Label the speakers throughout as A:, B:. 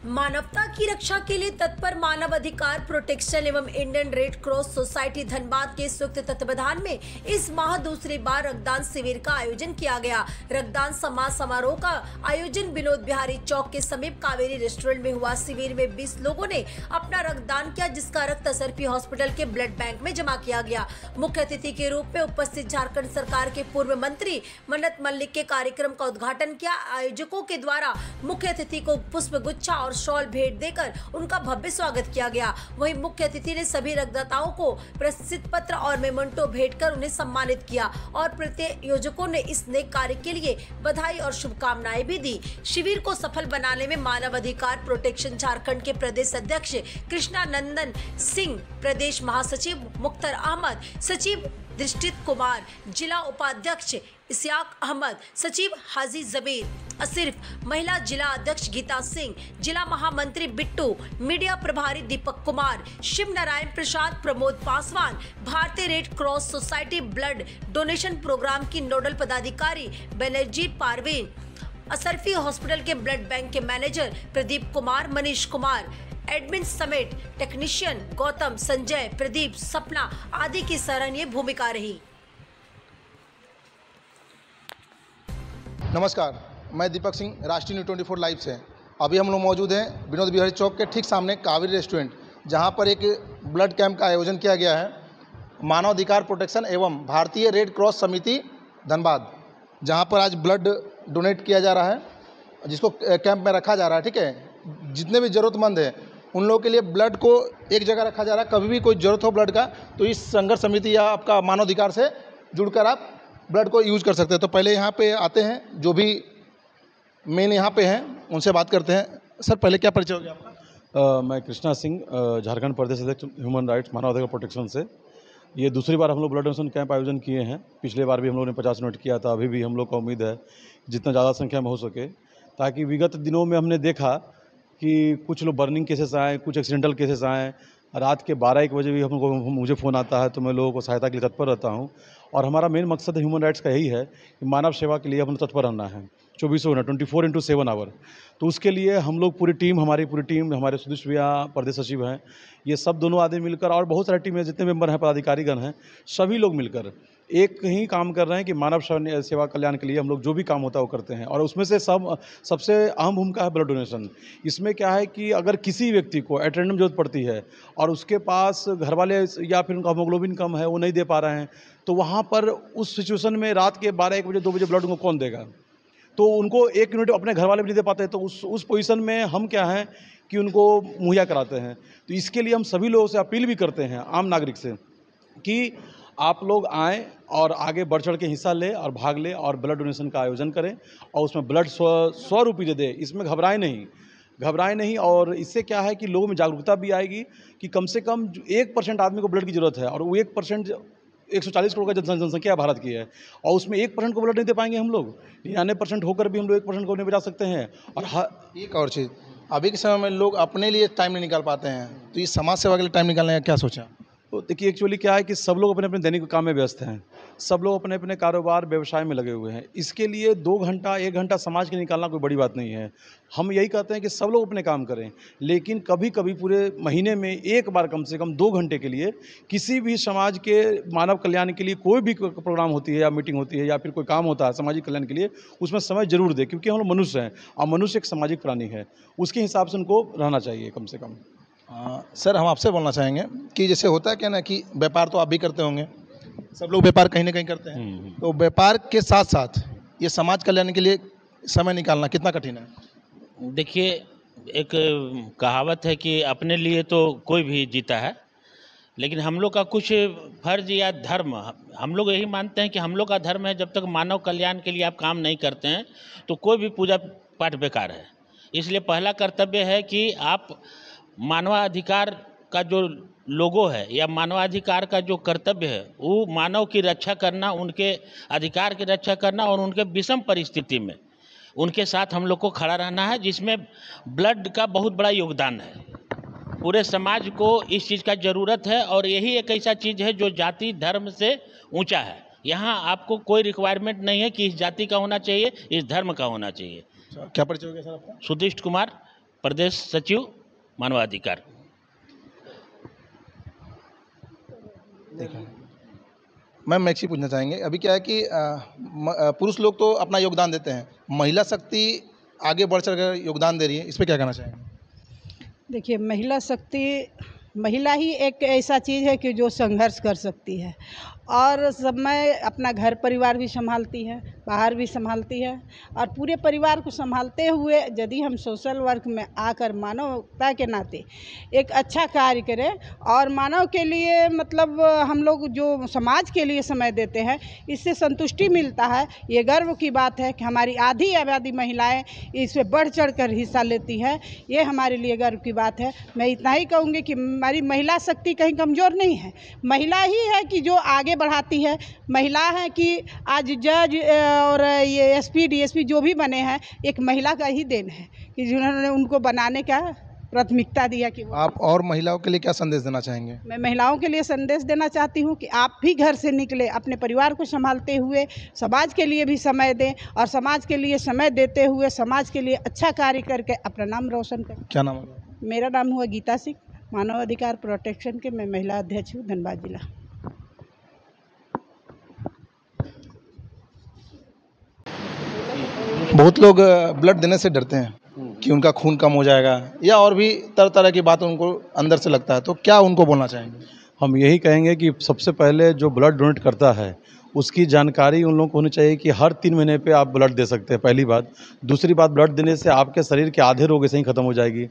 A: मानवता की रक्षा के लिए तत्पर मानव अधिकार प्रोटेक्शन एवं Indian red Cross society Dhanbad के संयुक्त तत्वावधान में इस माह दूसरी बार रक्तदान शिविर का आयोजन किया गया। रक्तदान समारोह का आयोजन विनोद बिहारी चौक के समीप कावेरी रेस्टोरेंट में हुआ। शिविर में 20 लोगों ने अपना रक्तदान किया, जिसका रक्त SRP हॉस्पिटल के ब्लड बैंक में जमा किया गया। मुख्य अतिथि के रूप में उपस्थित झारखंड सरकार के पूर्व मंत्री मन्नत मल्लिक के कार्यक्रम का उद्घाटन किया। आयोजकों के द्वारा मुख्य अतिथि को पुष्प गुच्छा और शॉल भेंट देकर उनका भव्य स्वागत किया गया। वहीं मुख्य अतिथि ने सभी रक्तदाताओं को प्रशस्ति पत्र और मेमेंटो भेंट कर उन्हें सम्मानित किया और प्रायोजकों ने इस नेक कार्य के लिए बधाई और शुभकामनाएं भी दी। शिविर को सफल बनाने में मानव अधिकार प्रोटेक्शन झारखंड के प्रदेश अध्यक्ष कृष्णानंदन सिंह, प्रदेश महासचिव मुख्तार अहमद, सचिव दृष्टित कुमार, जिला उपाध्यक्ष इसियाक अहमद, सचिव हाजी जबीर असिर्फ, महिला जिला अध्यक्ष गीता सिंह, जिला महामंत्री बिट्टू, मीडिया प्रभारी Deepak Kumar, Shiv Narayan Prasad, Pramod Paswan, Bharatiya Red Cross Society blood donation programme की नोडल पदाधिकारी बेनजीर पारवीन, SRP हॉस्पिटल के ब्लड बैंक के मैनेजर प्रदीप कुमार, मनीष कुमार, एडमिन समेत टेक्नीशियन गौतम, संजय, प्रदीप, सपना आदि की सराहनीय भूमिका रही।
B: नमस्कार, मैं दीपक सिंह, राष्ट्रीय न्यूज़ 24 लाइव से। अभी हम लोग मौजूद हैं विनोद बिहारी चौक के ठीक सामने कावेरी रेस्टोरेंट, जहां पर एक ब्लड कैंप का आयोजन किया गया है। मानव अधिकार प्रोटेक्शन एवं भारतीय रेड क्रॉस समिति धनबाद, जहां पर आज ब्लड डोनेट किया जा रहा है, जिसको कैंप में रखा जा रहा है। ठीक है, जितने भी ज़रूरतमंद हैं उन लोगों के लिए ब्लड को एक जगह रखा जा रहा है। कभी भी कोई ज़रूरत हो ब्लड का, तो इस संघर्ष समिति या आपका मानव अधिकार से जुड़कर आप ब्लड को यूज़ कर सकते हैं। तो पहले यहाँ पे आते हैं, जो भी मेन यहाँ पे हैं उनसे बात करते हैं। सर, पहले क्या परिचय हो गया आपका?
C: मैं कृष्णा सिंह, झारखंड प्रदेश अध्यक्ष ह्यूमन राइट्स मानव अधिकार प्रोटेक्शन से। ये दूसरी बार हम लोग ब्लड डोनेशन कैंप आयोजन किए हैं। पिछले बार भी हम लोगों ने 50 यूनिट किया था। अभी भी हम लोग का उम्मीद है जितना ज़्यादा संख्या में हो सके, ताकि विगत दिनों में हमने देखा कि कुछ लोग बर्निंग केसेस आए, कुछ एक्सीडेंटल केसेस आए। रात के 12-1 बजे भी मुझे फ़ोन आता है, तो मैं लोगों को सहायता के लिए तत्पर रहता हूं। और हमारा मेन मकसद ह्यूमन राइट्स का यही है कि मानव सेवा के लिए हम तत्पर रहना है 24/7 आवर। तो उसके लिए हम लोग हमारी पूरी टीम, हमारे सुदेश भैया प्रदेश सचिव हैं, ये सब दोनों आदमी मिलकर, और बहुत सारी टीमें, जितने मेंबर हैं, पदाधिकारीगण हैं, सभी लोग मिलकर एक ही काम कर रहे हैं कि मानव सेवा कल्याण के लिए हम लोग जो भी काम होता है वो करते हैं। और उसमें से सबसे अहम भूमिका है ब्लड डोनेशन। इसमें क्या है कि अगर किसी व्यक्ति को एटेंडम जरूरत पड़ती है और उसके पास घर वाले या फिर उनका हीमोग्लोबिन कम है, वो नहीं दे पा रहे हैं, तो वहाँ पर उस सिचुएशन में रात के 12-1 बजे 2 बजे ब्लड उनको कौन देगा? तो उनको 1 यूनिट अपने घर वाले भी नहीं दे पाते, तो उस पोजीशन में हम क्या हैं कि उनको मुहैया कराते हैं। तो इसके लिए हम सभी लोगों से अपील भी करते हैं, आम नागरिक से, कि आप लोग आएँ और आगे बढ़ चढ़ के हिस्सा लें और भाग लें और ब्लड डोनेशन का आयोजन करें और उसमें ब्लड 100 रुपये दें। इसमें घबराएं नहीं। और इससे क्या है कि लोगों में जागरूकता भी आएगी कि कम से कम 1% आदमी को ब्लड की ज़रूरत है, और वो 1% 140 करोड़ का जनसंख्या भारत की है, और उसमें 1% को ब्लड नहीं दे पाएंगे हम लोग। 99% होकर भी हम लोग 1% को नहीं बचा सकते हैं। और
B: एक और चीज़, अभी के समय में लोग अपने लिए टाइम नहीं निकाल पाते हैं, तो इस समाज सेवा के लिए टाइम निकालने का क्या सोचा?
C: तो देखिए, एक्चुअली क्या है कि सब लोग अपने अपने दैनिक काम में व्यस्त हैं, सब लोग अपने अपने कारोबार व्यवसाय में लगे हुए हैं। इसके लिए 2 घंटा 1 घंटा समाज के निकालना कोई बड़ी बात नहीं है। हम यही कहते हैं कि सब लोग अपने काम करें, लेकिन कभी कभी पूरे महीने में एक बार कम से कम 2 घंटे के लिए किसी भी समाज के मानव कल्याण के लिए कोई भी प्रोग्राम होती है या मीटिंग होती है या फिर कोई काम होता है सामाजिक कल्याण के लिए, उसमें समय जरूर दें, क्योंकि हम लोग मनुष्य हैं और मनुष्य एक सामाजिक प्राणी है। उसके हिसाब से उनको रहना चाहिए कम से कम।
B: सर, हम आपसे बोलना चाहेंगे कि जैसे होता है क्या ना, कि व्यापार तो आप भी करते होंगे, सब लोग व्यापार कहीं ना कहीं करते हैं, तो व्यापार के साथ साथ ये समाज कल्याण के लिए समय निकालना कितना कठिन है?
D: देखिए, एक कहावत है कि अपने लिए तो कोई भी जीता है, लेकिन हम लोग का कुछ फर्ज या धर्म, हम लोग यही मानते हैं कि हम लोग का धर्म है, जब तक मानव कल्याण के लिए आप काम नहीं करते हैं तो कोई भी पूजा पाठ बेकार है। इसलिए पहला कर्तव्य है कि आप मानवाधिकार का जो लोगो है या मानवाधिकार का जो कर्तव्य है, वो मानव की रक्षा करना, उनके अधिकार की रक्षा करना, और उनके विषम परिस्थिति में उनके साथ हम लोग को खड़ा रहना है, जिसमें ब्लड का बहुत बड़ा योगदान है। पूरे समाज को इस चीज़ का ज़रूरत है, और यही एक ऐसा चीज़ है जो जाति धर्म से ऊंचा है। यहाँ आपको कोई रिक्वायरमेंट नहीं है कि इस जाति का होना चाहिए, इस धर्म का होना चाहिए।
B: क्या परिचय हो गया सर आपका?
D: सुदिष्ट कुमार, प्रदेश सचिव मानवाधिकार।
B: मैम एक चीज़ पूछना चाहेंगे, अभी क्या है कि पुरुष लोग तो अपना योगदान देते हैं, महिला शक्ति आगे बढ़ चढ़ कर योगदान दे रही है, इस पर क्या कहना चाहेंगे?
E: देखिए, महिला शक्ति, महिला ही एक ऐसा चीज़ है कि जो संघर्ष कर सकती है और समय अपना घर परिवार भी संभालती है, बाहर भी संभालती है और पूरे परिवार को संभालते हुए यदि हम सोशल वर्क में आकर मानवता के नाते एक अच्छा कार्य करें और मानव के लिए मतलब हम लोग जो समाज के लिए समय देते हैं, इससे संतुष्टि मिलता है। ये गर्व की बात है कि हमारी आधी आबादी महिलाएं इसमें बढ़ चढ़ कर हिस्सा लेती हैं, ये हमारे लिए गर्व की बात है। मैं इतना ही कहूँगी कि हमारी महिला शक्ति कहीं कमज़ोर नहीं है, महिला ही है कि जो आगे बढ़ाती है। महिला है कि आज जज और ये एसपी डीएसपी जो भी बने हैं, एक महिला का ही देन है कि जिन्होंने उनको बनाने का प्राथमिकता दिया। कि
B: आप और महिलाओं के लिए क्या संदेश देना चाहेंगे?
E: मैं महिलाओं के लिए संदेश देना चाहती हूँ कि आप भी घर से निकले, अपने परिवार को संभालते हुए समाज के लिए भी समय दें और समाज के लिए समय देते हुए समाज के लिए अच्छा कार्य करके अपना नाम रोशन करें।
B: क्या नाम है?
E: मेरा नाम हुआ गीता सिंह, मानव अधिकार प्रोटेक्शन के मैं महिला अध्यक्ष हूँ, धनबाद जिला।
B: बहुत लोग ब्लड देने से डरते हैं कि उनका खून कम हो जाएगा या और भी तरह तरह की बात उनको अंदर से लगता है, तो क्या उनको बोलना चाहेंगे?
C: हम यही कहेंगे कि सबसे पहले जो ब्लड डोनेट करता है उसकी जानकारी उन लोगों को होनी चाहिए कि हर 3 महीने पे आप ब्लड दे सकते हैं, पहली बात। दूसरी बात, ब्लड देने से आपके शरीर के आधे रोग ऐसे ही ख़त्म हो जाएगी।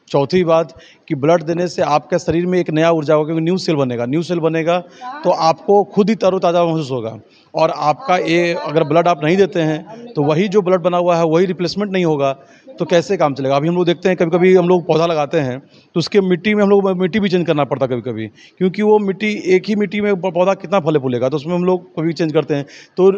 C: चौथी बात कि ब्लड देने से आपके शरीर में एक नया ऊर्जा होगा, क्योंकि न्यू सेल बनेगा। न्यू सेल बनेगा तो आपको खुद ही तरोताज़ा महसूस होगा और आपका ये अगर ब्लड आप नहीं देते हैं तो वही जो ब्लड बना हुआ है वही रिप्लेसमेंट नहीं होगा तो कैसे काम चलेगा? अभी हम लोग देखते हैं कभी कभी हम लोग पौधा लगाते हैं तो उसके मिट्टी में हम लोग मिट्टी भी चेंज करना पड़ता है कभी कभी, क्योंकि वो मिट्टी एक ही मिट्टी में पौधा कितना फले फूलेगा, तो उसमें हम लोग कभी चेंज करते हैं। तो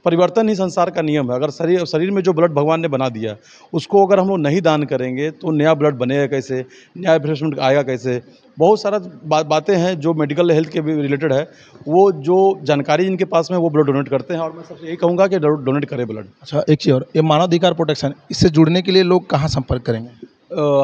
C: परिवर्तन ही संसार का नियम है। अगर शरीर में जो ब्लड भगवान ने बना दिया उसको अगर हम लोग नहीं दान करेंगे तो नया ब्लड बनेगा कैसे, नया रिप्लेसमेंट आएगा कैसे? बहुत सारा बातें हैं जो मेडिकल हेल्थ के भी रिलेटेड है, वो जो जानकारी जिनके पास में वो ब्लड डोनेट करते हैं और मैं सबसे यही कहूँगा कि डोनेट करें ब्लड।
B: अच्छा, एक चीज़ और, ये मानवाधिकार प्रोटेक्शन, इससे जुड़ने के लिए लोग कहाँ संपर्क करेंगे?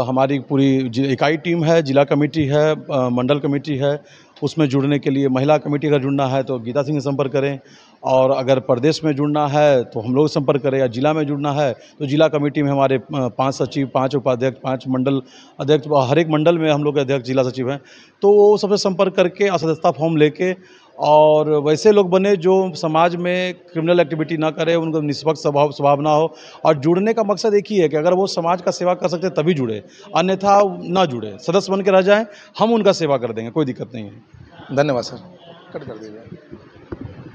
C: हमारी पूरी इकाई टीम है, जिला कमेटी है, मंडल कमेटी है, उसमें जुड़ने के लिए महिला कमेटी अगर जुड़ना है तो गीता सिंह से संपर्क करें और अगर प्रदेश में जुड़ना है तो हम लोग संपर्क करें, या जिला में जुड़ना है तो जिला कमेटी में हमारे 5 सचिव, 5 उपाध्यक्ष, 5 मंडल अध्यक्ष, हर एक मंडल में हम लोग अध्यक्ष जिला सचिव हैं, तो वो सबसे संपर्क करके सदस्यता फॉर्म लेके और वैसे लोग बने जो समाज में क्रिमिनल एक्टिविटी ना करे, उनको निष्पक्ष स्वभाव ना हो। और जुड़ने का मकसद एक ही है कि अगर वो समाज का सेवा कर सकते तभी जुड़े, अन्यथा ना जुड़े, सदस्य बन के रह जाएं, हम उनका सेवा कर देंगे, कोई दिक्कत नहीं है।
B: धन्यवाद सर, कट कर दीजिए।